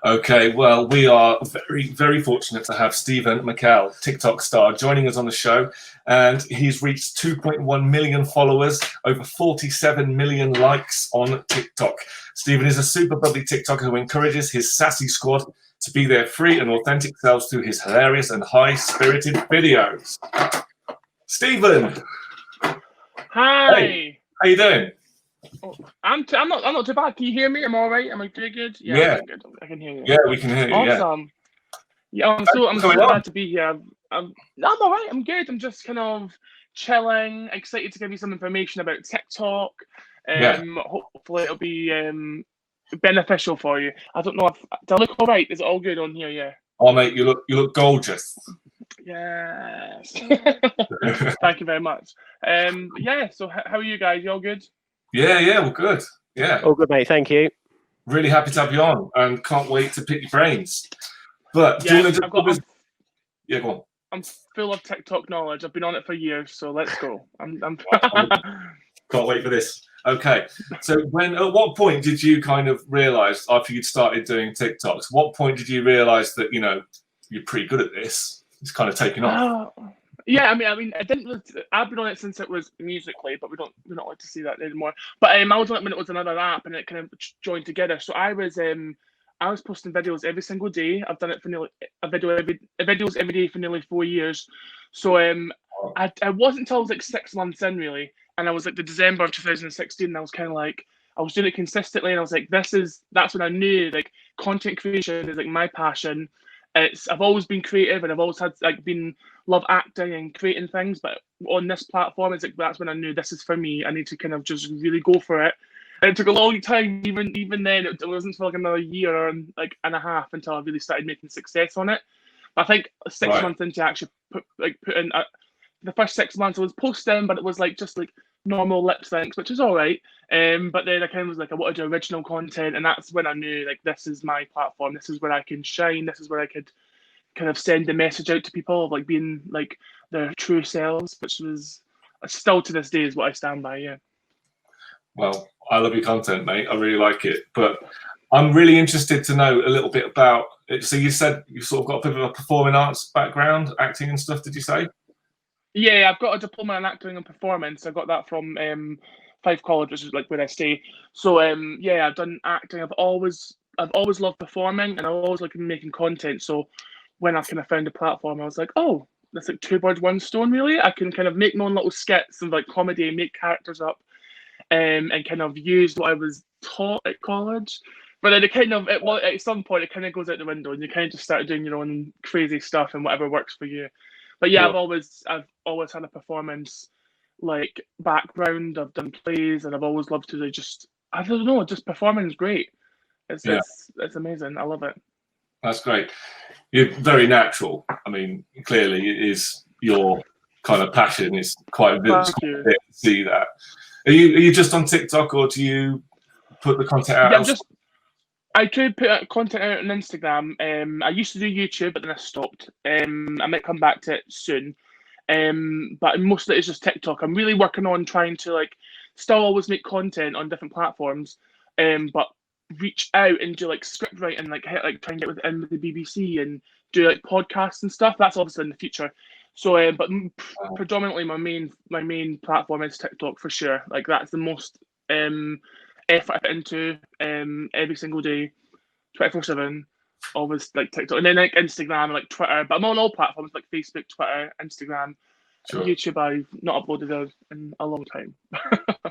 Okay, well, we are very, very fortunate to have Steven McKell, TikTok star, joining us on the show. And he's reached 2.1 million followers, over 47 million likes on TikTok. Steven is a super bubbly TikToker who encourages his sassy squad to be their free and authentic selves through his hilarious and high-spirited videos. Steven! Hi! Hey, how you doing? Oh, I'm not too bad. Can you hear me? Am I all right? Am I doing good? Yeah. I'm good. I can hear you. Yeah, we can hear you. Awesome. Yeah, I'm so glad to be here. I'm all right. I'm good. I'm just kind of chilling, excited to give you some information about TikTok. Hopefully it'll be beneficial for you. I don't know if do I look all right? Is it all good on here? Yeah. Oh, mate, you look gorgeous. Yes. Thank you very much. Yeah. So how are you guys? You all good? Yeah, well, good. Yeah. All good, mate. Thank you. Really happy to have you on, and can't wait to pick your brains. But yeah, go on. I'm full of TikTok knowledge. I've been on it for years, so let's go. I'm Can't wait for this. Okay, so at what point did you kind of realize after you'd started doing TikToks? What point did you realize that you're pretty good at this? It's kind of taking off. Yeah, I mean, I didn't. I've been on it since it was Musical.ly, but we're not like to see that anymore. But I was on it when it was another app, and it kind of joined together. So I was posting videos every single day. I've done it for videos every day for nearly 4 years. So I wasn't until I was like 6 months in really, and I was like the December of 2016. And I was kind of like I was doing it consistently, and I was like, that's when I knew like content creation is like my passion. I've always been creative, and I've always had love acting and creating things, but on this platform, it's like that's when I knew this is for me. I need to kind of just really go for it. And it took a long time, even then. It wasn't for like another year and a half until I really started making success on it. But I think 6 months into actually put in the first 6 months I was posting, but it was just normal lip syncs, which is all right. But then I kind of was like, I want to do original content, and that's when I knew this is my platform. This is where I can shine. This is where I could kind of send the message out to people of being their true selves, which was still to this day is what I stand by. Yeah. Well, I love your content, mate. I really like it, but I'm really interested to know a little bit about it. So you said you sort of got a bit of a performing arts background, acting and stuff. Did you say? Yeah, I've got a diploma in acting and performance. I got that from Fife College, which is where I stay. So yeah, I've done acting. I've always loved performing, and I've always liked making content. So when I kind of found a platform, I was like, oh, that's like 2 birds, 1 stone. Really, I can kind of make my own little skits of comedy, make characters up, and kind of use what I was taught at college. But then at some point it kind of goes out the window, and you kind of just start doing your own crazy stuff and whatever works for you. But yeah, Sure. I've always had a performance background. I've done plays, and I've always loved to I don't know, just performing is great. It's amazing. I love it. That's great. You're very natural. I mean, clearly it is your kind of passion. It's quite Thank you. to see that. Are you just on TikTok, or do you put the content out? Yeah, I could put content out on Instagram. I used to do YouTube, but then I stopped. I might come back to it soon. But most of it is just TikTok. I'm really working on trying to still always make content on different platforms, but reach out and do script writing, try and get with the BBC and do podcasts and stuff. That's obviously in the future. So, but predominantly my main platform is TikTok for sure. That's the most effort I put into every single day, 24/7. Always TikTok, and then Instagram and Twitter. But I'm on all platforms like Facebook, Twitter, Instagram, Sure. YouTube. I've not uploaded those in a long time.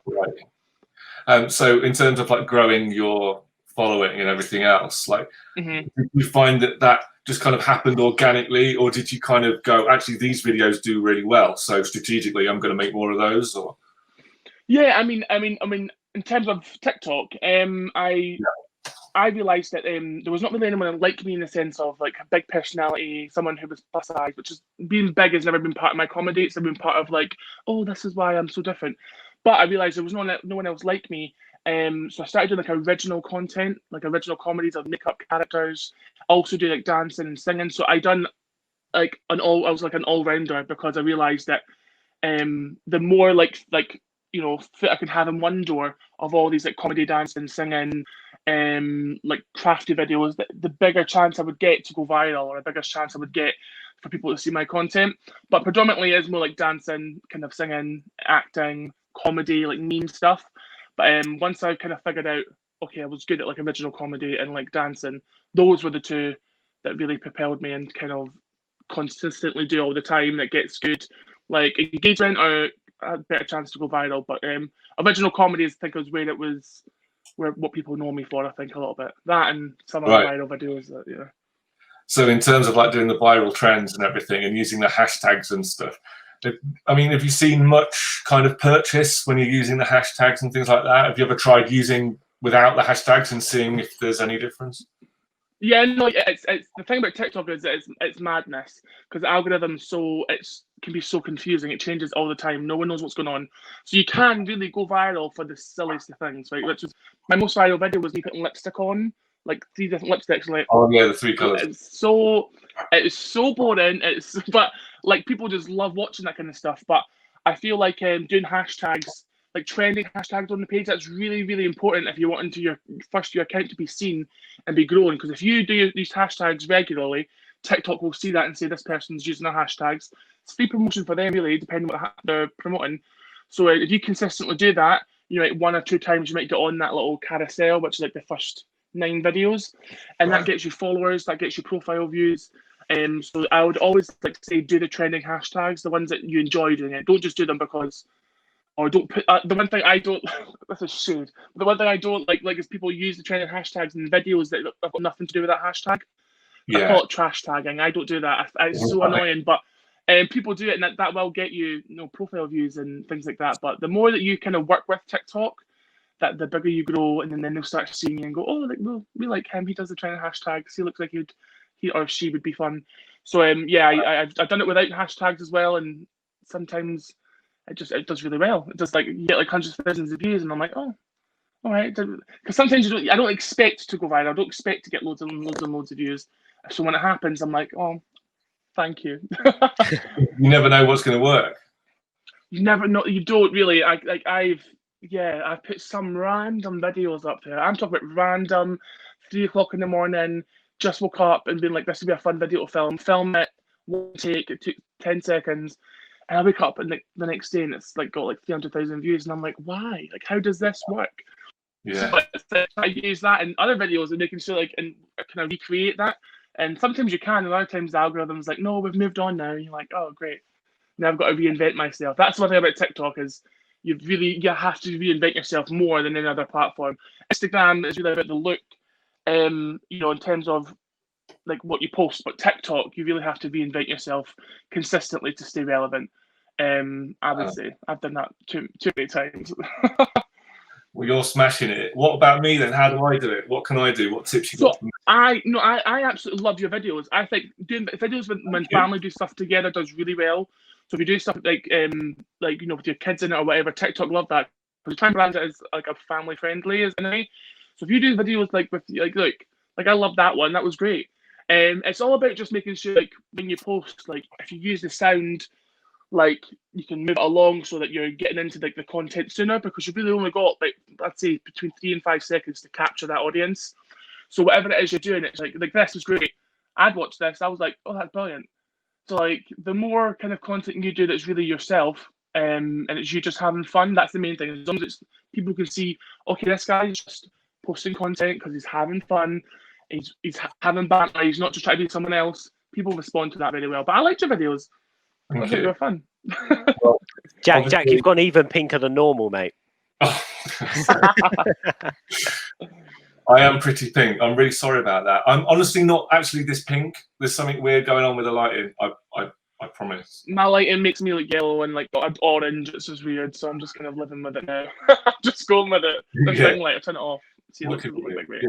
Right. So in terms of growing your following and everything else, did you find that just kind of happened organically, or did you kind of go, actually these videos do really well, so strategically I'm going to make more of those? Or yeah, I mean, in terms of TikTok, I realised that there was not really anyone like me in the sense of a big personality, someone who was plus size, which is being big has never been part of my comedy. It's never been part of oh, this is why I'm so different. But I realised there was no one else like me. So I started doing original content, original comedies. I'd make up characters, also do dancing and singing. So I done I was an all-rounder, because I realised that the more foot I can have in one door of all these like comedy, dancing, singing, like crafty videos, the bigger chance I would get to go viral, or a bigger chance I would get for people to see my content. But predominantly it's more like dancing, kind of singing, acting, comedy, like meme stuff. But once I kind of figured out, okay, I was good at like original comedy and like dancing, those were the two that really propelled me and kind of consistently do all the time. That gets good like engagement or a better chance to go viral. But original comedy is, I think, was where what people know me for. I think a little bit that and some of the viral videos that So in terms of like doing the viral trends and everything and using the hashtags and stuff, I mean, have you seen much kind of purchase when you're using the hashtags and things like that? Have you ever tried using without the hashtags and seeing if there's any difference? Yeah, no, it's the thing about TikTok is it's madness, because the algorithm can be so confusing. It changes all the time. No one knows what's going on. So you can really go viral for the silliest of things, right? Which was my most viral video was me putting lipstick on, like 3 different lipsticks. Like, oh yeah, the 3 colors. It's so boring. But like people just love watching that kind of stuff. But I feel like doing hashtags, like trending hashtags on the page, that's really, really important if you want into your account to be seen and be growing. Because if you do these hashtags regularly, TikTok will see that and say this person's using the hashtags. It's free promotion for them, really, depending on what they're promoting. So if you consistently do that, like 1 or 2 times you might get on that little carousel, which is like the first 9 videos, and that gets you followers, that gets you profile views. So I would always like to say do the trending hashtags, the ones that you enjoy doing it. Don't just do them because. Or don't put the one thing I don't. That's a shade. The one thing I don't like is people use the trending hashtags in videos that have got nothing to do with that hashtag. I call it trash tagging. I don't do that. It's so annoying. But people do it, and that will get you, profile views and things like that. But the more that you kind of work with TikTok, that the bigger you grow, and then they'll start seeing you and go, oh, like we like him. He does the trending hashtags. He looks like he or she would be fun. So I've done it without hashtags as well, and sometimes. It does really well. It does, like, you get like hundreds of thousands of views, and I'm like, oh, all right. Because sometimes I don't expect to go viral. I don't expect to get loads and loads and loads of views. So when it happens, I'm like, oh, thank you. You never know what's going to work. You never know. You don't really. I've put some random videos up there. I'm talking about random, 3 o'clock in the morning. Just woke up and been like, this would be a fun video to film. Film it, one take. It took 10 seconds. And I wake up and the next day and it's like got like 300,000 views, and I'm like, why? Like, how does this work? Yeah. So I use that in other videos and making sure and kind of recreate that. And sometimes you can, and other times the algorithm's like, no, we've moved on now. And you're like, oh, great. Now I've got to reinvent myself. That's one thing about TikTok is you have to reinvent yourself more than any other platform. Instagram is really about the look, in terms of like what you post, but TikTok, you really have to reinvent yourself consistently to stay relevant. I would say I've done that too many times. Well, you're smashing it. What about me then? How do I do it? What can I do? What tips you got? I absolutely love your videos. I think doing videos when family do stuff together does really well. So if you do stuff like with your kids in it or whatever, TikTok love that. But you try and brand it as like a family friendly as anyway. So if you do videos like with like I love that one, that was great. It's all about just making sure like when you post, like if you use the sound, like you can move it along so that you're getting into like the content sooner, because you've really only got like, I'd say between 3 and 5 seconds to capture that audience. So whatever it is you're doing, it's like this is great. I'd watch this. I was like, oh, that's brilliant. So like the more kind of content you do that's really yourself, and it's you just having fun, that's the main thing. As long as people can see, okay, this guy's just posting content because he's having fun. He's having banter. He's not just trying to be someone else. People respond to that really well. But I liked your videos. I think they were fun. Well, Jack, you've gone even pinker than normal, mate. I am pretty pink. I'm really sorry about that. I'm honestly not actually this pink. There's something weird going on with the lighting. I promise. My lighting makes me look yellow and like orange. It's just weird. So I'm just kind of living with it now. Just going with it. The ring light, I turn it off. See, it looks really great.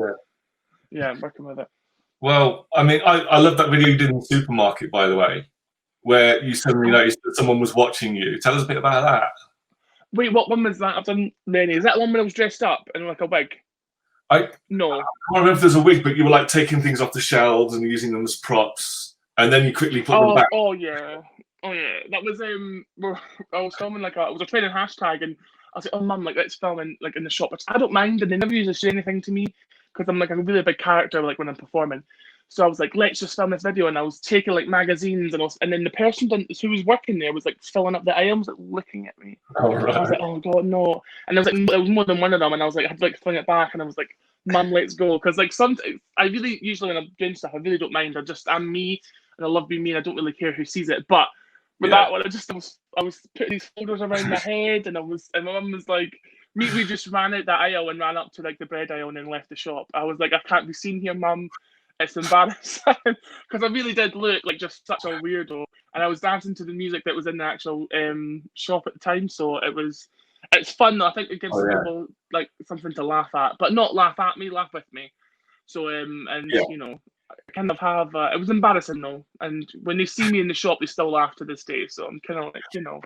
Yeah, I'm working with it. Well, I mean, I love that video you did in the supermarket, by the way, where you suddenly noticed that someone was watching you. Tell us a bit about that. Wait, what one was that? I've done many. Is that the one when I was dressed up in like a wig? No. I can't remember if there's a wig, but you were like taking things off the shelves and using them as props, and then you quickly put them back. Oh yeah. That was I was filming it was a trending hashtag, and I was like, oh mum, like let's film in like in the shop. I don't mind, and they never usually say anything to me because I'm like a really big character like when I'm performing. So I was like, let's just film this video, and I was taking like magazines, and then the person who was working there was like filling up the items, like looking at me. All right. I was like, oh god, no! And there was like there was more than one of them, and I was like, I had to like fling it back, and I was like, mum, let's go, because like sometimes I really usually when I'm doing stuff, I really don't mind. I'm me, and I love being me, and I don't really care who sees it. But with that one, I was putting these folders around my head, and my mum was like, we just ran out that aisle and ran up to like the bread aisle and then left the shop. I was like, I can't be seen here, mum. It's embarrassing because I really did look like just such a weirdo, and I was dancing to the music that was in the actual shop at the time. So it's fun though. I think it gives people like something to laugh at, but not laugh at me, laugh with me. So you know, I kind of have it was embarrassing though, and when they see me in the shop, they still laugh to this day. So I'm kind of like, you know,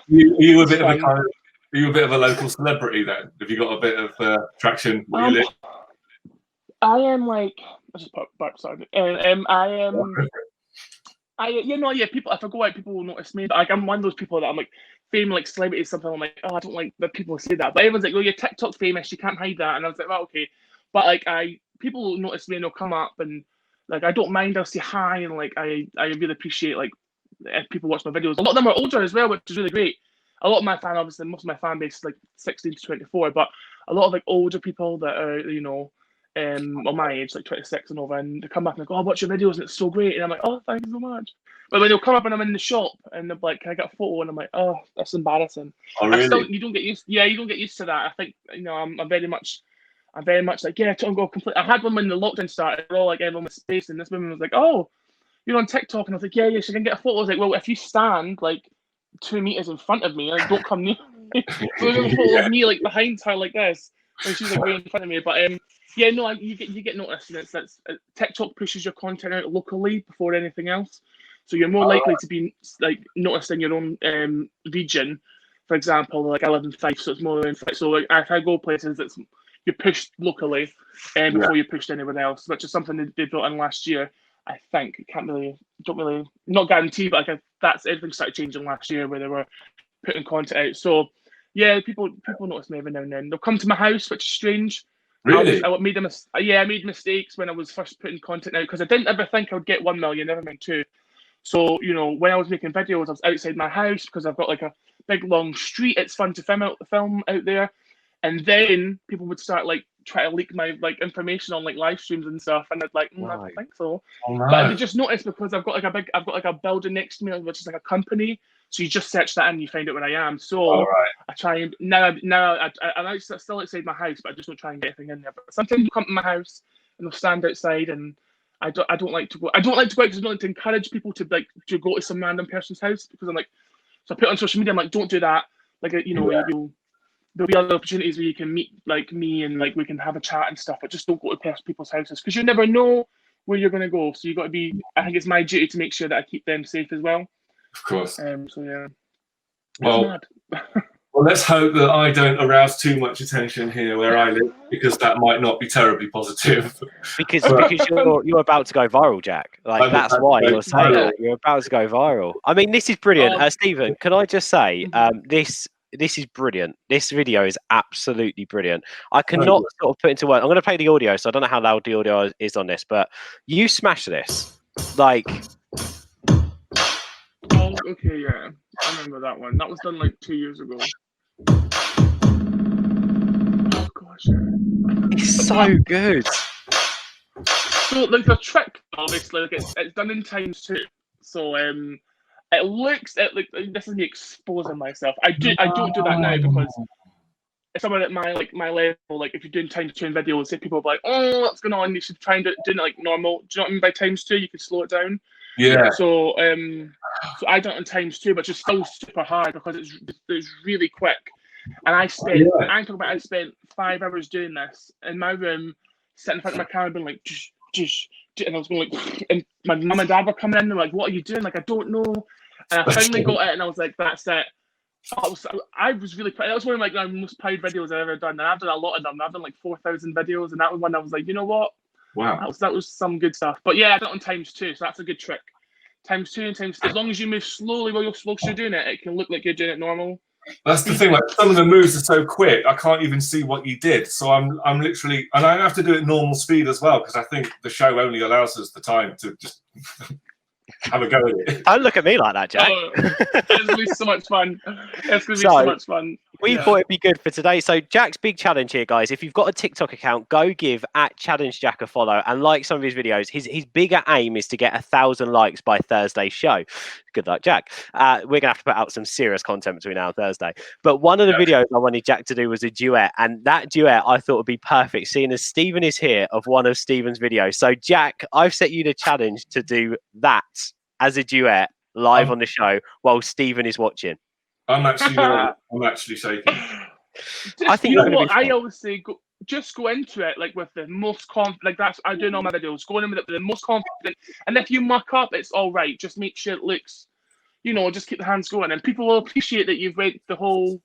you were a bit of a kind of, are you a bit of a local celebrity then? Have you got a bit of traction where you live? I am like, I just burp, sorry. You know, yeah, people, if I go out, people will notice me. But like, I'm one of those people that I'm like, fame, like celebrity, something. I'm like, oh, I don't like that people say that. But everyone's like, oh, you're TikTok famous, you can't hide that. And I was like, well, okay. But like, people will notice me and they'll come up and like, I don't mind. I'll say hi and like, I really appreciate like if people watch my videos. A lot of them are older as well, which is really great. A lot of my fan, obviously, most of my fan base is like 16 to 24, but a lot of like older people that are, you know, on my age, like 26 and over, and they come up and they go, oh, watch your videos and it's so great. And I'm like, oh, thank you so much. But when they'll come up and I'm in the shop and they're like, can I get a photo? And I'm like, oh, that's embarrassing. Oh, really? You don't get used to that. I think, you know, I'm very much like, yeah, don't go complete. I had one when the lockdown started, we're all like, everyone was space, and this woman was like, oh, you're on TikTok. And I was like, yeah, so I can get a photo. I was like, well, if you stand like 2 meters in front of me, like, don't come near me. So there's a photo of me like behind her like this, and she's like way in front of me. But yeah, no, you get noticed, and it's TikTok pushes your content out locally before anything else, so you're more likely to be like noticed in your own region. For example, like I live in Fife, so it's more in Fife. So like if I go places, you're pushed locally before you're pushed anywhere else, which is something they brought in last year. I think not guarantee, but like that's everything started changing last year where they were putting content out. So yeah, people notice me every now and then. They'll come to my house, which is strange. Really? I made mistakes when I was first putting content out because I didn't ever think I would get 1 million, never mind 2. So, you know, when I was making videos, I was outside my house because I've got like a big long street. It's fun to film out there. And then people would start like try to leak my like information on like live streams and stuff, and I'd like, I don't think so. Oh, no. But they just noticed because I've got like a building next to me, which is like a company. So you just search that and you find out where I am. So I try and I'm still outside my house, but I just don't try and get anything in there. But sometimes you come to my house and they'll stand outside, and I don't like to go. I don't like to go out because I don't like to encourage people to go to some random person's house because I'm like, so I put it on social media. I'm like, don't do that. Like, you know, there'll be other opportunities where you can meet like me and like we can have a chat and stuff, but just don't go to people's houses because you never know where you're going to go. So you got to be. I think it's my duty to make sure that I keep them safe as well. Of course. So yeah. Well, let's hope that I don't arouse too much attention here where I live, because that might not be terribly positive. Because you're about to go viral, Jack. Like that's why you're saying that. You're about to go viral. I mean, this is brilliant. Stephen, can I just say, this is brilliant. This video is absolutely brilliant. I cannot sort of put into words. I'm going to play the audio, so I don't know how loud the audio is on this, but you smash this. Like. Oh, okay, yeah. I remember that one. That was done like 2 years ago. Oh gosh, yeah. It's so good. So like the trick, obviously, like it's done in times 2. So it looks like this is me exposing myself. I don't do that now because someone at my level, like if you're doing times 2 in videos, say people are like, oh, what's going on? You should try and do it like normal. Do you know what I mean by times 2? You can slow it down. Yeah. So so I done it in times 2, but it's still super hard because it's really quick. And I spent 5 hours doing this in my room, sitting in front of my camera, being like, and I was going like, and my mum and dad were coming in. They're like, "What are you doing?" Like, I don't know. And I finally got it, and I was like, "That's it." I was really proud. That was one of like my most proud videos I've ever done, and I've done a lot of them. I've done like 4,000 videos, and that was one I was like, you know what? Wow. That was some good stuff. But yeah, I done it on times 2, so that's a good trick. Times 2 and times, as long as you move slowly while you're doing it, it can look like you're doing it normal. That's the thing. Like some of the moves are so quick, I can't even see what you did. So I'm literally, and I have to do it normal speed as well because I think the show only allows us the time to just have a go at it. Don't look at me like that, Jack. Oh, it's gonna be so much fun. It's gonna be so much fun. We thought it'd be good for today. So Jack's big challenge here, guys. If you've got a TikTok account, go give @ChallengeJack a follow and like some of his videos. His bigger aim is to get 1,000 likes by Thursday's show. Good luck, Jack. We're gonna have to put out some serious content between now and Thursday. But one of the videos I wanted Jack to do was a duet, and that duet I thought would be perfect, seeing as Steven is here of one of Steven's videos. So Jack, I've set you the challenge to do that as a duet live on the show while Steven is watching. I'm actually shaking. I think you know what I always say. Just go into it like with the most confident. Like that's I do in all my videos. Go in with the most confident, and if you muck up, it's all right. Just make sure it looks, just keep the hands going, and people will appreciate that you've went the whole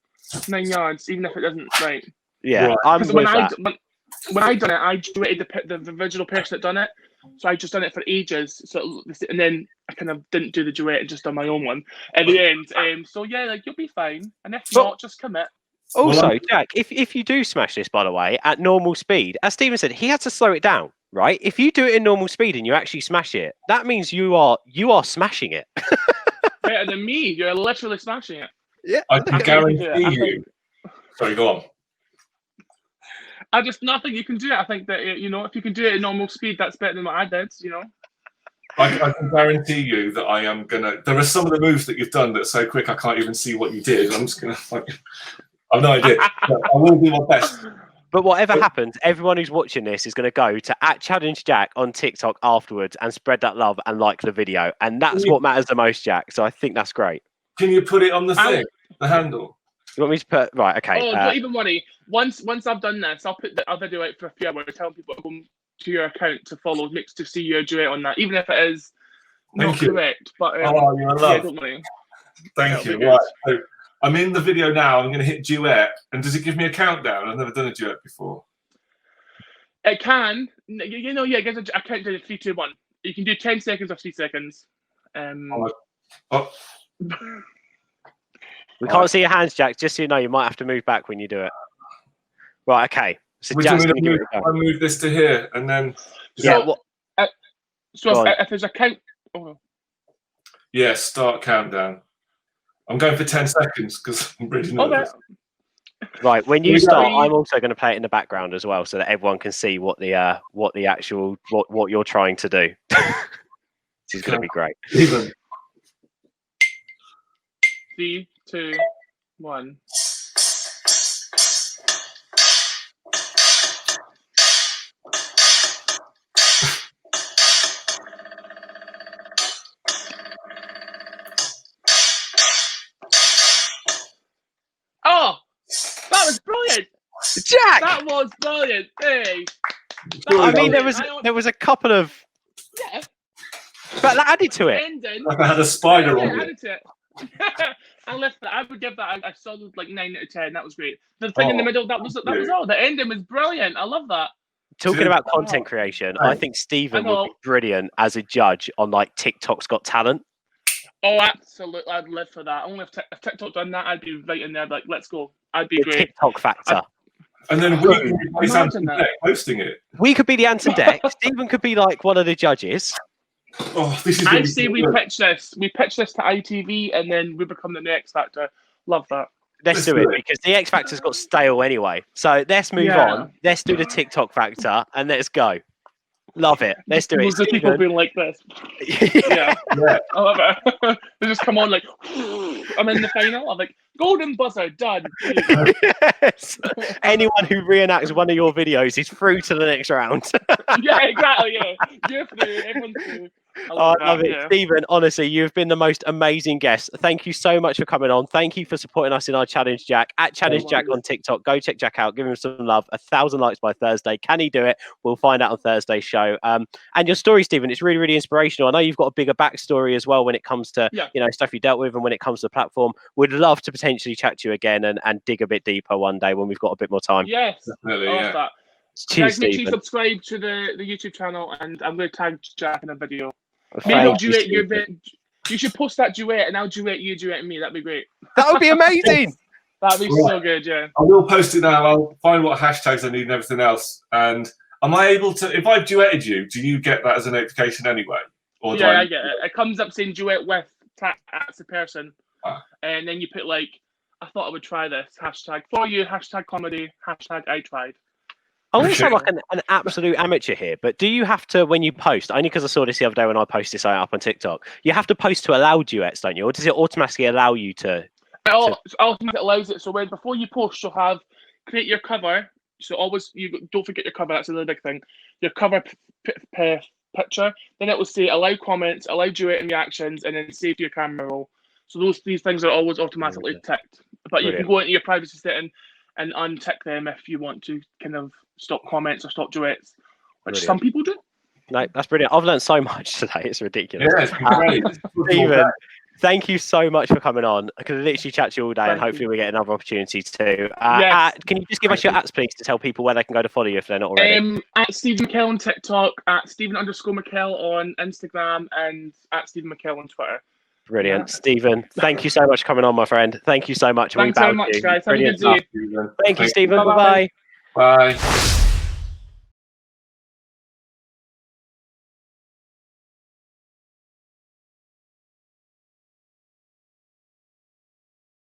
9 yards, even if it doesn't right. Yeah, right. I'm with that. When I done it, I duetted the original person that done it. So I just done it for ages. And then I kind of didn't do the duet and just done my own one at the end. So yeah, like you'll be fine. And if not, just commit. Also, Jack, if you do smash this, by the way, at normal speed, as Steven said, he had to slow it down, right? If you do it in normal speed and you actually smash it, that means you are smashing it. Better than me. You're literally smashing it. Yeah, I can guarantee you. Sorry, go on. I just nothing you can do it. I think that if you can do it at normal speed, that's better than what I did. I can guarantee you that I am gonna. There are some of the moves that you've done that are so quick I can't even see what you did. I'm just gonna. I've no idea. I will do my best. But whatever happens, everyone who's watching this is going to go to @ChallengeJack on TikTok afterwards and spread that love and like the video, and that's what matters the most, Jack. So I think that's great. Can you put it on the thing, the handle? You want me to put right? Okay. Oh, don't even worry. Once I've done this, I'll put the video out for a few hours, telling people to go to your account to follow, to see your duet on that, even if it is not correct. But you're in love. Don't worry. Thank you. Right, so I'm in the video now. I'm going to hit duet, and does it give me a countdown? I've never done a duet before. It can. It gives a countdown of 3, 2, 1. You can do 10 seconds or 3 seconds. We can't see your hands, Jack. Just so you know, you might have to move back when you do it. Right, okay. So Jack's going to give it a go. I move this to here, and then... So if there's a count... Oh. Yeah, start countdown. I'm going for 10 seconds, because I'm really nervous. Okay. Right, when you start, I'm also going to play it in the background as well, so that everyone can see what the actual what you're trying to do. This is going to be great. 3, 2, 1. Oh, that was brilliant, Jack. That was brilliant. Hey. I mean, there was a couple of but that added to it. Like I had a spider on it. I would give that a solid 9 out of 10. That was great. The thing in the middle, that was all. The ending was brilliant. I love that. Talking about content creation, I think Steven would be brilliant as a judge on TikTok's Got Talent. Oh, absolutely! I'd live for that. Only if TikTok done that, I'd be right in there. Let's go. I'd be great. TikTok factor. And then we could be Anton Deck hosting it. We could be the Anton Deck. Steven could be one of the judges. Oh, this is. I'd say we pitch this. We pitch this to ITV, and then we become the X Factor. Love that. Let's do it because the X Factor's got stale anyway. So let's move on. Let's do the TikTok factor and let's go. Love it. Let's do it. Most of the people being like this. Yeah. I love it. They just come on I'm in the final. I'm golden buzzer, done. Yes. Anyone who reenacts one of your videos is through to the next round. Yeah, exactly. Yeah. You're through. Everyone's through. I love it. Yeah. Steven, honestly, you've been the most amazing guest. Thank you so much for coming on. Thank you for supporting us in our Challenge Jack @ChallengeJack on TikTok. Go check Jack out. Give him some love. 1,000 likes by Thursday. Can he do it? We'll find out on Thursday's show. And your story, Steven, it's really, really inspirational. I know you've got a bigger backstory as well when it comes to stuff you dealt with and when it comes to the platform. We'd love to potentially chat to you again and dig a bit deeper one day when we've got a bit more time. Yes, definitely. I love that. Cheers, guys, make sure you Steven. subscribe to the YouTube channel, and I'm going to tag Jack in a video. Maybe I'll duet you should post that duet, and I'll duet you, duet me. That'd be great. That would be amazing. That'd be so good, yeah. I will post it now. I'll find what hashtags I need and everything else. And am I able to, if I've duetted you, do you get that as a notification anyway? Or I get it. It comes up saying duet with that's the person. And then you put like, I thought I would try this. Hashtag for you, hashtag comedy, hashtag I tried. I want to sound like an absolute amateur here, but do you have to, when you post, only because I saw this the other day when I posted something up on TikTok, you have to post to allow duets, don't you? Or does it automatically allow you to? It automatically allows it. So before you post, you'll have create your cover. So always, you don't forget your cover. That's another big thing. Your cover picture. Then it will say allow comments, allow duet and reactions, and then save to your camera roll. So these things are always automatically ticked. But you can go into your privacy setting and untick them if you want to kind of stop comments or stop duets, which some people do. No, that's brilliant. I've learned so much today. It's ridiculous. Yeah, it's great. Steven, thank you so much for coming on. I could literally chat to you all day, and hopefully we get another opportunity too. Can you just give us your @, please, to tell people where they can go to follow you if they're not already? At Steven McKell on TikTok, at Steven_McKell on Instagram, and at Steven McKell on Twitter. Brilliant. Steven, thank you so much for coming on, my friend. Thank you so much. Thanks so much, guys. Have a good day. Thank you, Steven. Bye-bye. Bye.